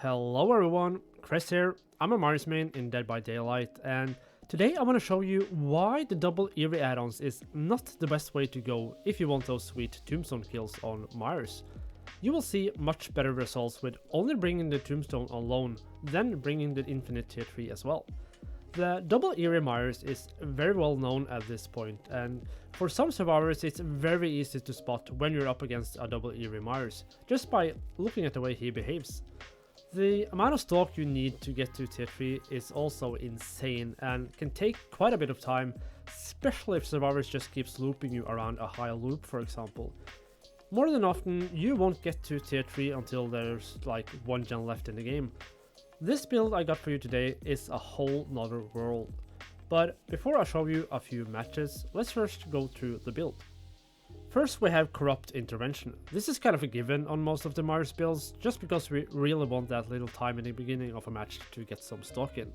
Hello everyone, Chris here. I'm a Mars main in Dead by Daylight, and today I want to show you why the double Eerie add-ons is not the best way to go if you want those sweet tombstone kills on Mars. You will see much better results with only bringing the tombstone alone than bringing the infinite tier 3 as well. The double Eerie Myers is very well known at this point, and for some survivors it's very easy to spot when you're up against a double Eerie Myers, just by looking at the way he behaves. The amount of stalk you need to get to tier 3 is also insane and can take quite a bit of time, especially if survivors just keeps looping you around a high loop, for example. More than often, you won't get to tier 3 until there's like one gen left in the game. This build I got for you today is a whole nother world. But before I show you a few matches, let's first go through the build. First we have Corrupt Intervention. This is kind of a given on most of the Mars builds, just because we really want that little time in the beginning of a match to get some stock in.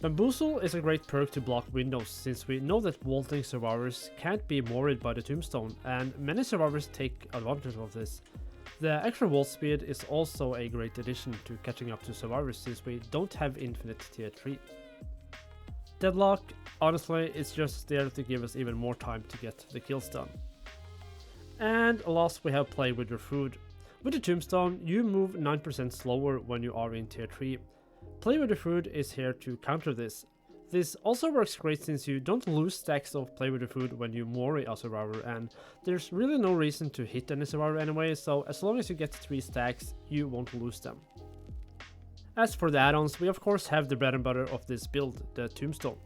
Bamboozle is a great perk to block windows, since we know that vaulting survivors can't be moored by the tombstone, and many survivors take advantage of this. The extra wall speed is also a great addition to catching up to survivors, since we don't have infinite tier 3. Deadlock, honestly, is just there to give us even more time to get the kills done. And last we have Play with your food. With the tombstone, you move 9% slower when you are in tier 3. Play with your food is here to counter this. This also works great since you don't lose stacks of Play with your food when you moor a survivor, and there's really no reason to hit any survivor anyway, so as long as you get 3 stacks, you won't lose them. As for the add-ons, we of course have the bread and butter of this build, the tombstone.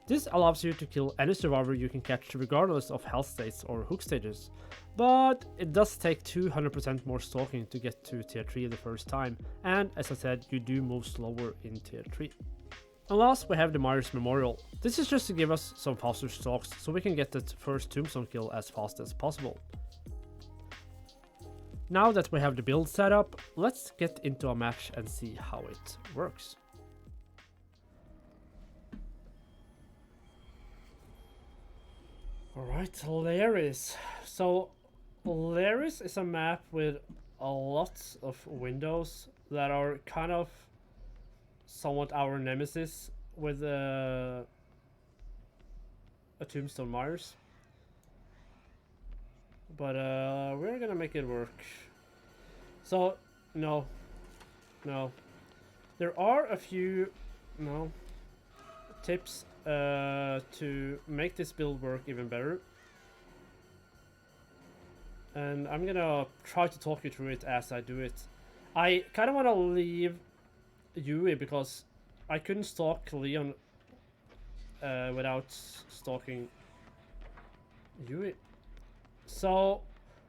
This allows you to kill any survivor you can catch regardless of health states or hook stages, but it does take 200% more stalking to get to tier 3 the first time, and as I said, you do move slower in tier 3. And last we have the Myers Memorial. This is just to give us some faster stalks so we can get that first tombstone kill as fast as possible. Now that we have the build set up, let's get into a match and see how it works. Alright, Laris. So, Laris is a map with a lot of windows that are kind of somewhat our nemesis with a Tombstone Myers. But we're gonna make it work. So, no. There are a few, tips to make this build work even better, and I'm gonna try to talk you through it as I do it. I kind of want to leave Yui because I couldn't stalk Leon without stalking Yui, so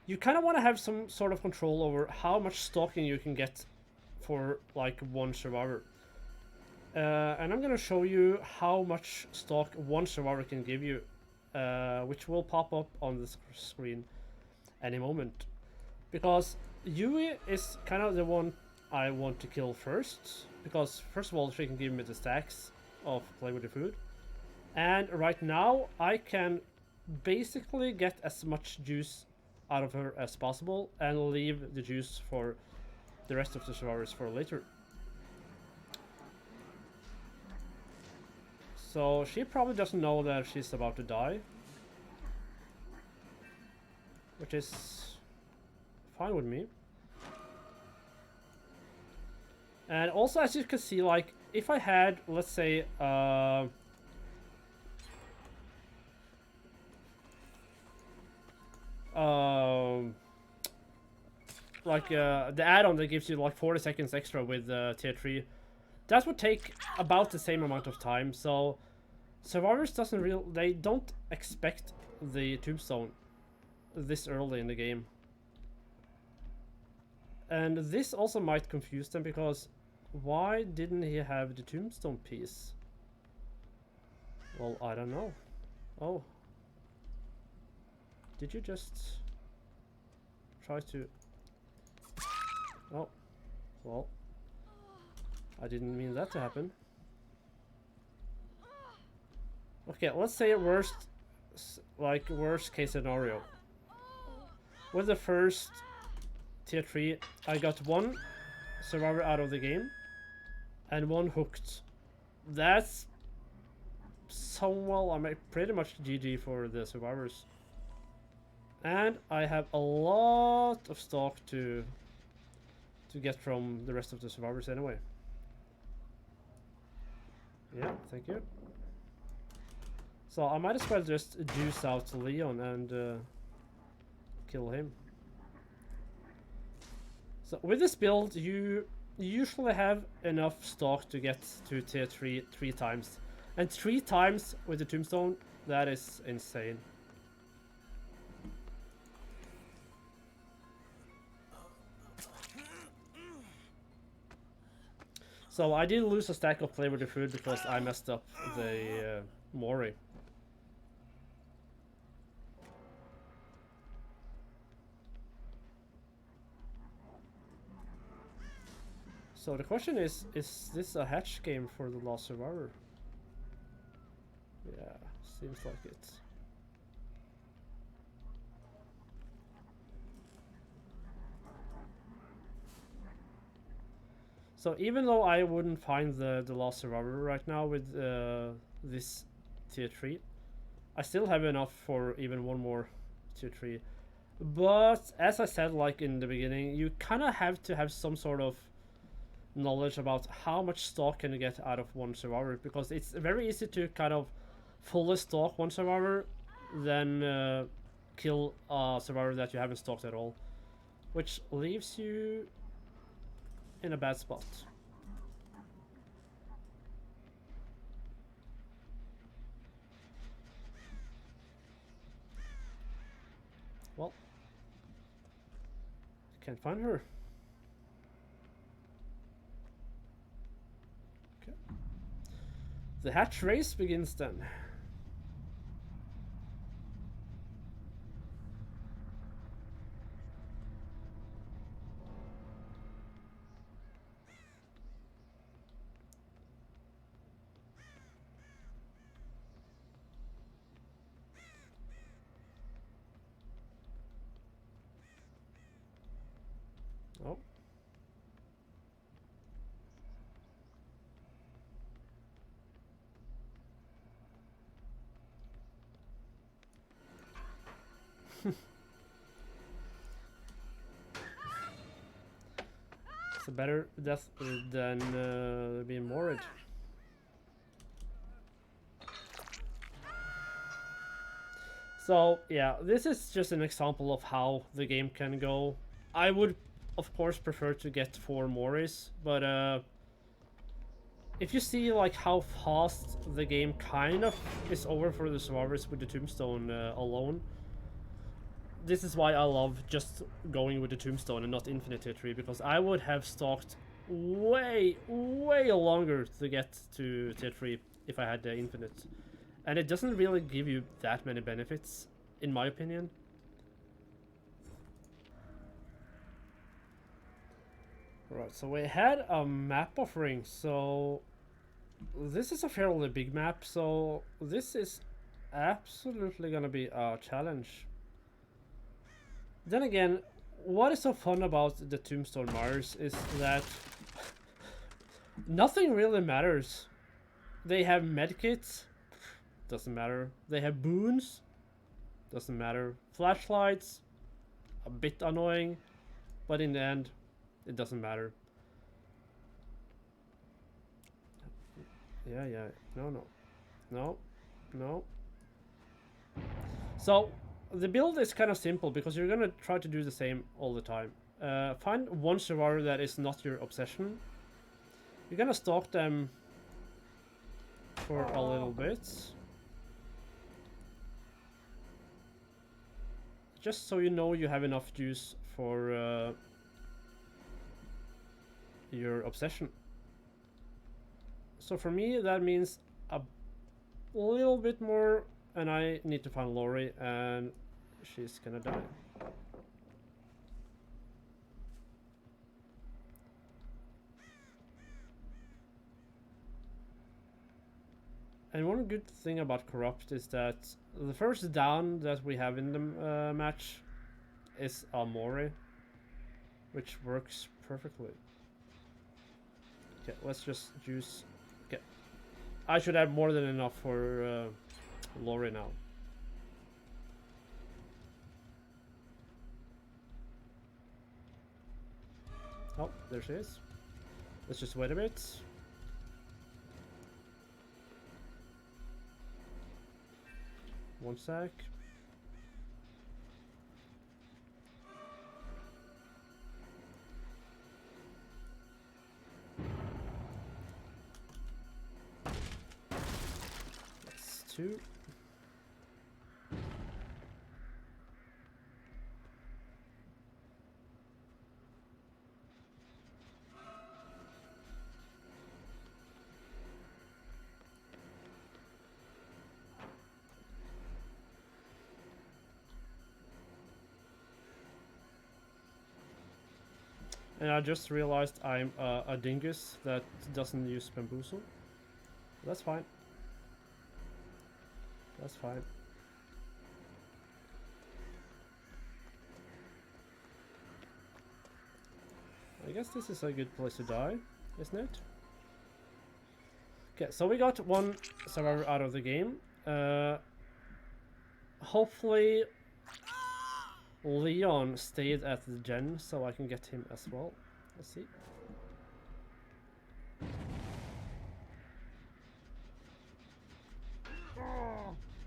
you kind of want to have some sort of control over how much stalking you can get for like one survivor. And I'm gonna show you how much stock one survivor can give you, which will pop up on the screen any moment. Because Yui is kind of the one I want to kill first, because first of all she can give me the stacks of Play with the food, and right now I can basically get as much juice out of her as possible and leave the juice for the rest of the survivors for later. So she probably doesn't know that she's about to die, which is fine with me. And also, as you can see, like if I had, let's say, the add-on that gives you like 40 seconds extra with tier 3, that would take about the same amount of time. So survivors they don't expect the tombstone this early in the game, and this also might confuse them, because why didn't he have the tombstone piece? Well, I don't know. Oh, did you just try to... Oh, well, I didn't mean that to happen. Okay, let's say worst case scenario. With the first tier 3, I got one survivor out of the game and 1 hooked. That's somewhat, I mean, pretty much GG for the survivors. And I have a lot of stock to get from the rest of the survivors anyway. Yeah, thank you. So I might as well just juice out Leon and kill him. So with this build, you usually have enough stock to get to tier 3 3 times. And 3 times with the tombstone, that is insane. So I did lose a stack of flavor to food because I messed up the Mori. So the question is this a hatch game for the last survivor? Yeah, seems like it. So even though I wouldn't find the last survivor right now with this tier 3, I still have enough for even 1 more tier 3. But as I said, like in the beginning, you kind of have to have some sort of knowledge about how much stock can you get out of 1 survivor, because it's very easy to kind of fully stock 1 survivor, then kill a survivor that you haven't stocked at all, which leaves you in a bad spot. Well, can't find her. Okay. The hatch race begins then. Oh. It's a better death than being worried. So yeah, this is just an example of how the game can go. I would, of course, prefer to get 4 Moris, but if you see like how fast the game kind of is over for the survivors with the tombstone alone, this is why I love just going with the tombstone and not infinite tier 3, because I would have stalked way longer to get to tier 3 if I had the infinite. And it doesn't really give you that many benefits, in my opinion. Right, so we had a map offering, so this is a fairly big map, so this is absolutely gonna be a challenge. Then again, what is so fun about the Tombstone Mars is that nothing really matters. They have medkits, doesn't matter. They have boons, doesn't matter. Flashlights, a bit annoying, but in the end, it doesn't matter. Yeah, no. So the build is kind of simple because you're gonna try to do the same all the time. Find 1 survivor that is not your obsession. You're gonna stalk them for a little bit, just so you know you have enough juice for your obsession. So for me, that means a little bit more, and I need to find Lori, and she's gonna die. And one good thing about Corrupt is that the first down that we have in the match is a Mori, which works perfectly. Okay, let's just use... Okay. I should have more than enough for Lori now. Oh, there she is. Let's just wait a bit. One sec. That's 2. And I just realized I'm a dingus that doesn't use bamboozle. That's fine. That's fine. I guess this is a good place to die, isn't it? Okay, so we got one survivor out of the game. Hopefully Leon stayed at the gen, so I can get him as well. Let's see.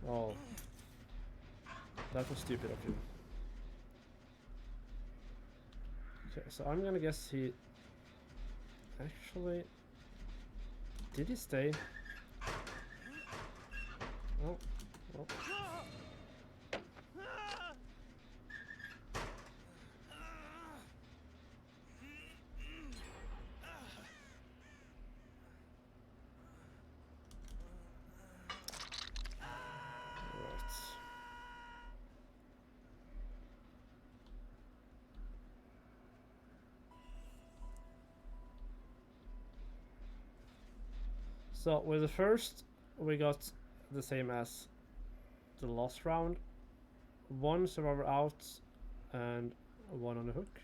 Oh. That was stupid of you. Okay, so I'm gonna guess he... Actually... Did he stay? Oh. Well. So with the first, we got the same as the last round. 1 survivor out and 1 on the hook.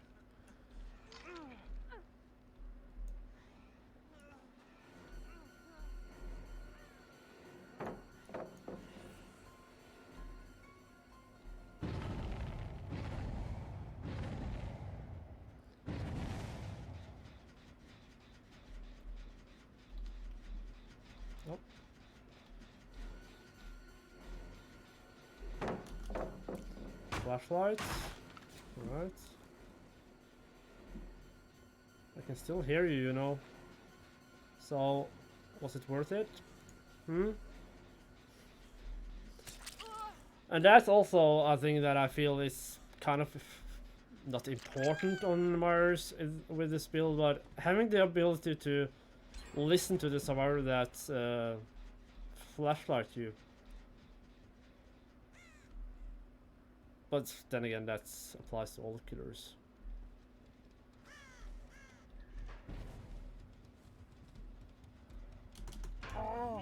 Oh. Flashlights. Alright. I can still hear you, you know. So, was it worth it? Hmm? And that's also a thing that I feel is kind of not important on Myers with this build, but having the ability to listen to the survivor that flashlight you. But then again, that applies to all killers. Oh.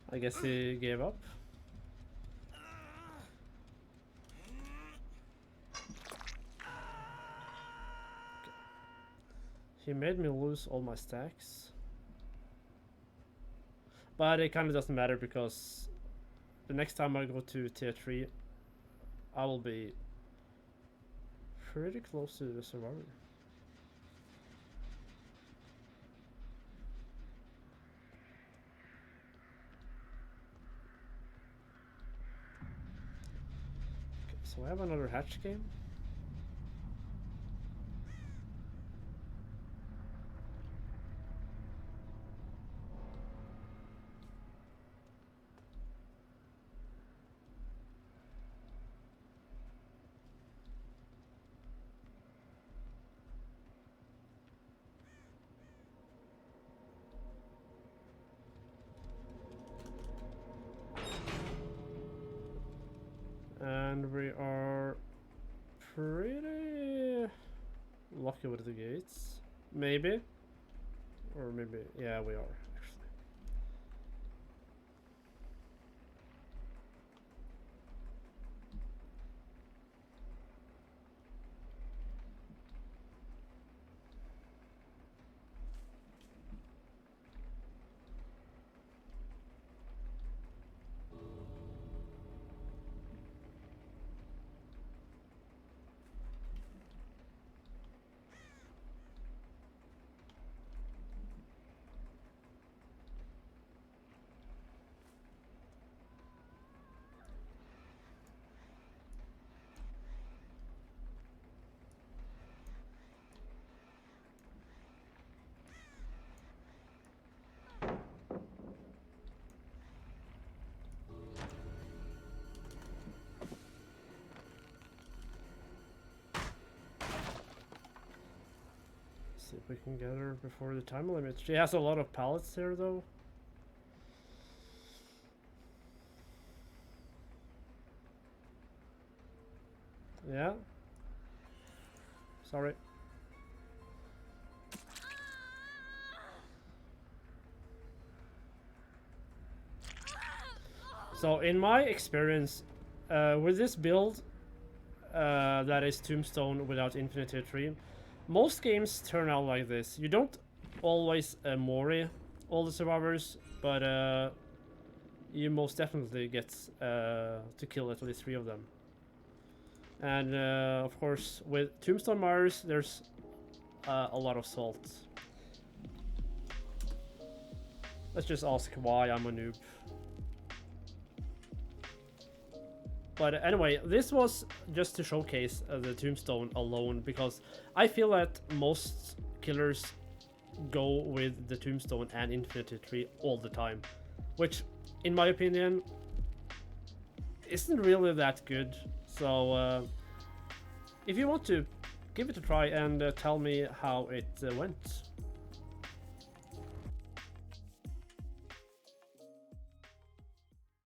I guess he gave up. He made me lose all my stacks. But it kind of doesn't matter because the next time I go to tier 3, I will be pretty close to the survivor. Okay, so I have another hatch game. And we are pretty lucky with the gates. Maybe. Or maybe, yeah, we are, actually. see if we can get her before the time limit. She has a lot of pallets here though. Yeah. Sorry. So in my experience, with this build, that is Tombstone without infinity tree, most games turn out like this. You don't always Mori all the survivors, but you most definitely get to kill at least 3 of them. And of course, with Tombstone Mars, there's a lot of salt. Let's just ask why I'm a noob. But anyway, this was just to showcase the Tombstone alone, because I feel that most killers go with the Tombstone and Infinity Tree all the time, which, in my opinion, isn't really that good. So, if you want to, give it a try and tell me how it went.